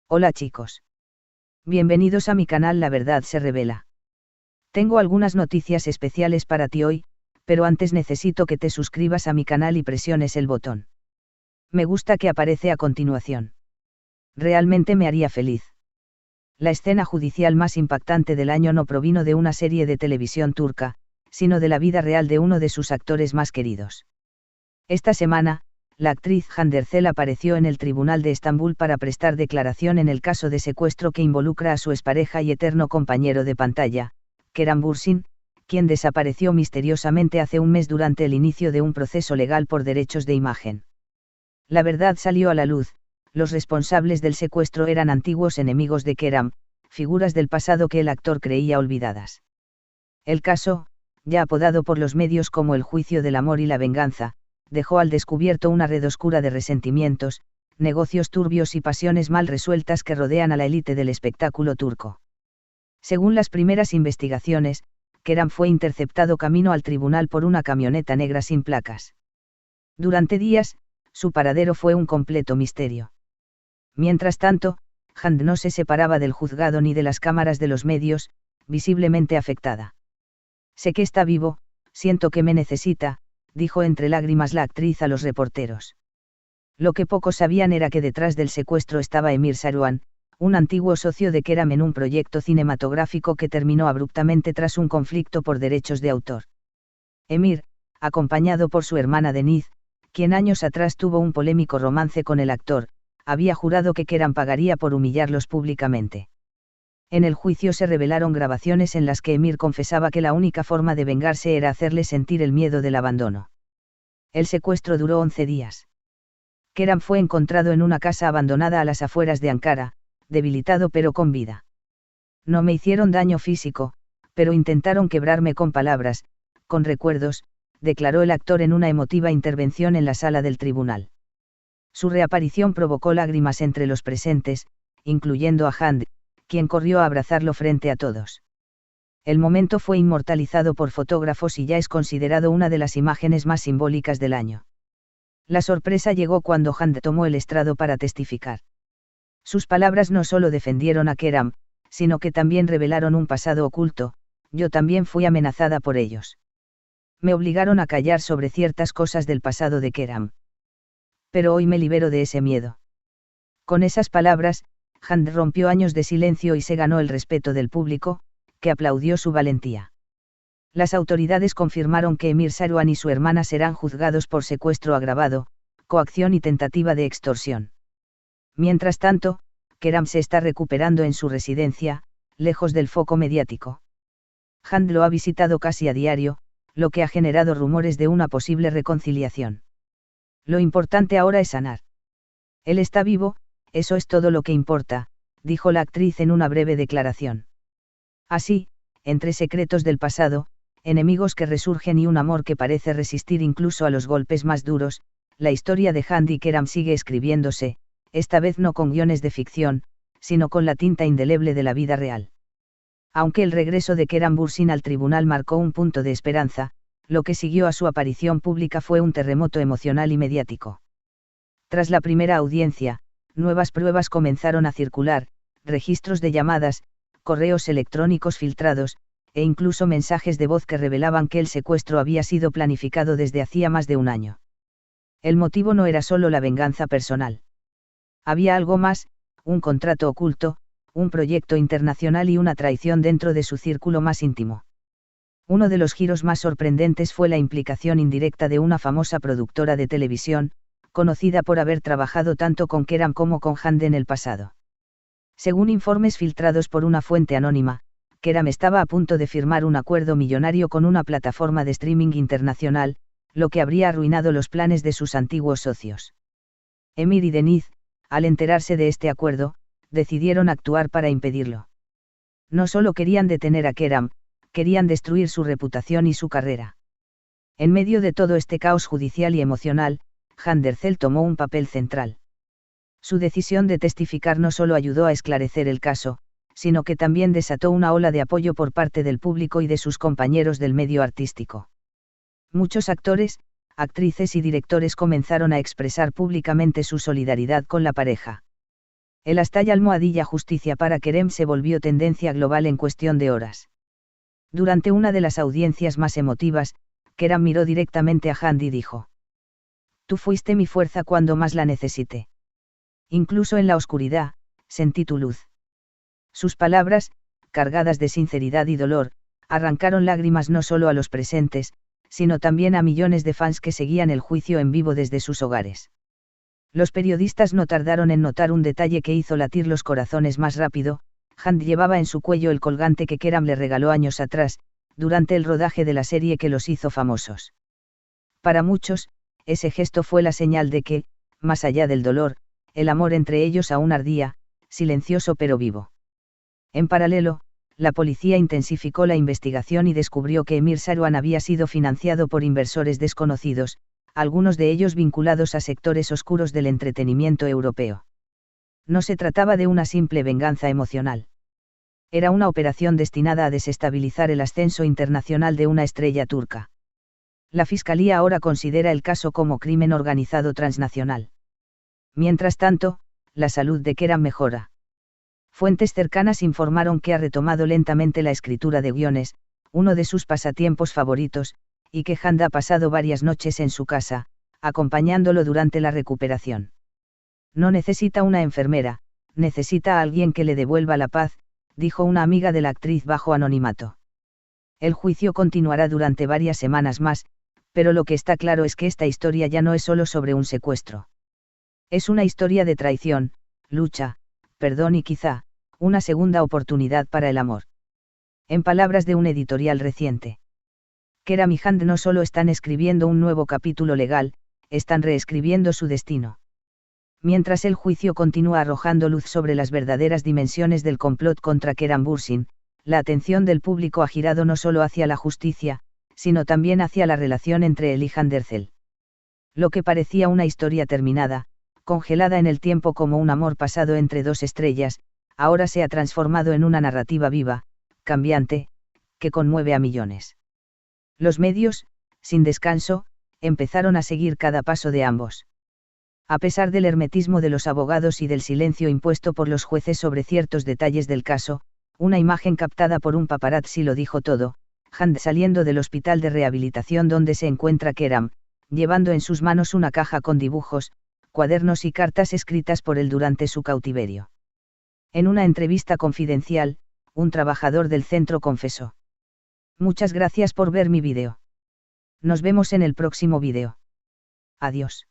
Hola chicos. Bienvenidos a mi canal La Verdad se revela. Tengo algunas noticias especiales para ti hoy, pero antes necesito que te suscribas a mi canal y presiones el botón me gusta que aparece a continuación. Realmente me haría feliz. La escena judicial más impactante del año no provino de una serie de televisión turca, sino de la vida real de uno de sus actores más queridos. Esta semana, la actriz Hande Erçel apareció en el Tribunal de Estambul para prestar declaración en el caso de secuestro que involucra a su expareja y eterno compañero de pantalla, Kerem Bürsin, quien desapareció misteriosamente hace un mes durante el inicio de un proceso legal por derechos de imagen. La verdad salió a la luz: los responsables del secuestro eran antiguos enemigos de Kerem, figuras del pasado que el actor creía olvidadas. El caso, ya apodado por los medios como el juicio del amor y la venganza, dejó al descubierto una red oscura de resentimientos, negocios turbios y pasiones mal resueltas que rodean a la élite del espectáculo turco. Según las primeras investigaciones, Kerem fue interceptado camino al tribunal por una camioneta negra sin placas. Durante días, su paradero fue un completo misterio. Mientras tanto, Hande no se separaba del juzgado ni de las cámaras de los medios, visiblemente afectada. Sé que está vivo, siento que me necesita, dijo entre lágrimas la actriz a los reporteros. Lo que pocos sabían era que detrás del secuestro estaba Emir Saruhan, un antiguo socio de Kerem en un proyecto cinematográfico que terminó abruptamente tras un conflicto por derechos de autor. Emir, acompañado por su hermana Deniz, quien años atrás tuvo un polémico romance con el actor, había jurado que Kerem pagaría por humillarlos públicamente. En el juicio se revelaron grabaciones en las que Emir confesaba que la única forma de vengarse era hacerle sentir el miedo del abandono. El secuestro duró 11 días. Kerem fue encontrado en una casa abandonada a las afueras de Ankara, debilitado pero con vida. No me hicieron daño físico, pero intentaron quebrarme con palabras, con recuerdos, declaró el actor en una emotiva intervención en la sala del tribunal. Su reaparición provocó lágrimas entre los presentes, incluyendo a Hande, quien corrió a abrazarlo frente a todos. El momento fue inmortalizado por fotógrafos y ya es considerado una de las imágenes más simbólicas del año. La sorpresa llegó cuando Hande tomó el estrado para testificar. Sus palabras no solo defendieron a Kerem, sino que también revelaron un pasado oculto: yo también fui amenazada por ellos. Me obligaron a callar sobre ciertas cosas del pasado de Kerem. Pero hoy me libero de ese miedo. Con esas palabras, Hande rompió años de silencio y se ganó el respeto del público, que aplaudió su valentía. Las autoridades confirmaron que Emir Saruhan y su hermana serán juzgados por secuestro agravado, coacción y tentativa de extorsión. Mientras tanto, Kerem se está recuperando en su residencia, lejos del foco mediático. Hande lo ha visitado casi a diario, lo que ha generado rumores de una posible reconciliación. Lo importante ahora es sanar. Él está vivo, eso es todo lo que importa, dijo la actriz en una breve declaración. Así, entre secretos del pasado, enemigos que resurgen y un amor que parece resistir incluso a los golpes más duros, la historia de Hande y Kerem sigue escribiéndose, esta vez no con guiones de ficción, sino con la tinta indeleble de la vida real. Aunque el regreso de Kerem Bürsin al tribunal marcó un punto de esperanza, lo que siguió a su aparición pública fue un terremoto emocional y mediático. Tras la primera audiencia, nuevas pruebas comenzaron a circular: registros de llamadas, correos electrónicos filtrados, e incluso mensajes de voz que revelaban que el secuestro había sido planificado desde hacía más de un año. El motivo no era solo la venganza personal. Había algo más: un contrato oculto, un proyecto internacional y una traición dentro de su círculo más íntimo. Uno de los giros más sorprendentes fue la implicación indirecta de una famosa productora de televisión, conocida por haber trabajado tanto con Kerem como con Hande en el pasado. Según informes filtrados por una fuente anónima, Kerem estaba a punto de firmar un acuerdo millonario con una plataforma de streaming internacional, lo que habría arruinado los planes de sus antiguos socios. Emir y Deniz, al enterarse de este acuerdo, decidieron actuar para impedirlo. No solo querían detener a Kerem, querían destruir su reputación y su carrera. En medio de todo este caos judicial y emocional, Hande Erçel tomó un papel central. Su decisión de testificar no solo ayudó a esclarecer el caso, sino que también desató una ola de apoyo por parte del público y de sus compañeros del medio artístico. Muchos actores, actrices y directores comenzaron a expresar públicamente su solidaridad con la pareja. El hashtag almohadilla justicia para Kerem se volvió tendencia global en cuestión de horas. Durante una de las audiencias más emotivas, Kerem miró directamente a Hand y dijo: «Tú fuiste mi fuerza cuando más la necesité. Incluso en la oscuridad, sentí tu luz». Sus palabras, cargadas de sinceridad y dolor, arrancaron lágrimas no solo a los presentes, sino también a millones de fans que seguían el juicio en vivo desde sus hogares. Los periodistas no tardaron en notar un detalle que hizo latir los corazones más rápido. Hand llevaba en su cuello el colgante que Kerem le regaló años atrás, durante el rodaje de la serie que los hizo famosos. Para muchos, ese gesto fue la señal de que, más allá del dolor, el amor entre ellos aún ardía, silencioso pero vivo. En paralelo, la policía intensificó la investigación y descubrió que Emir Sarwan había sido financiado por inversores desconocidos, algunos de ellos vinculados a sectores oscuros del entretenimiento europeo. No se trataba de una simple venganza emocional. Era una operación destinada a desestabilizar el ascenso internacional de una estrella turca. La Fiscalía ahora considera el caso como crimen organizado transnacional. Mientras tanto, la salud de Kerem mejora. Fuentes cercanas informaron que ha retomado lentamente la escritura de guiones, uno de sus pasatiempos favoritos, y que Hand ha pasado varias noches en su casa, acompañándolo durante la recuperación. No necesita una enfermera, necesita a alguien que le devuelva la paz, dijo una amiga de la actriz bajo anonimato. El juicio continuará durante varias semanas más, pero lo que está claro es que esta historia ya no es solo sobre un secuestro. Es una historia de traición, lucha, perdón y quizá, una segunda oportunidad para el amor. En palabras de un editorial reciente, Kerem y Hand no solo están escribiendo un nuevo capítulo legal, están reescribiendo su destino. Mientras el juicio continúa arrojando luz sobre las verdaderas dimensiones del complot contra Kerem Bürsin, la atención del público ha girado no solo hacia la justicia, sino también hacia la relación entre él y Hand Erçel. Lo que parecía una historia terminada, congelada en el tiempo como un amor pasado entre dos estrellas, ahora se ha transformado en una narrativa viva, cambiante, que conmueve a millones. Los medios, sin descanso, empezaron a seguir cada paso de ambos. A pesar del hermetismo de los abogados y del silencio impuesto por los jueces sobre ciertos detalles del caso, una imagen captada por un paparazzi lo dijo todo: Hand saliendo del hospital de rehabilitación donde se encuentra Kerem, llevando en sus manos una caja con dibujos, cuadernos y cartas escritas por él durante su cautiverio. En una entrevista confidencial, un trabajador del centro confesó: «Muchas gracias por ver mi vídeo. Nos vemos en el próximo vídeo. Adiós».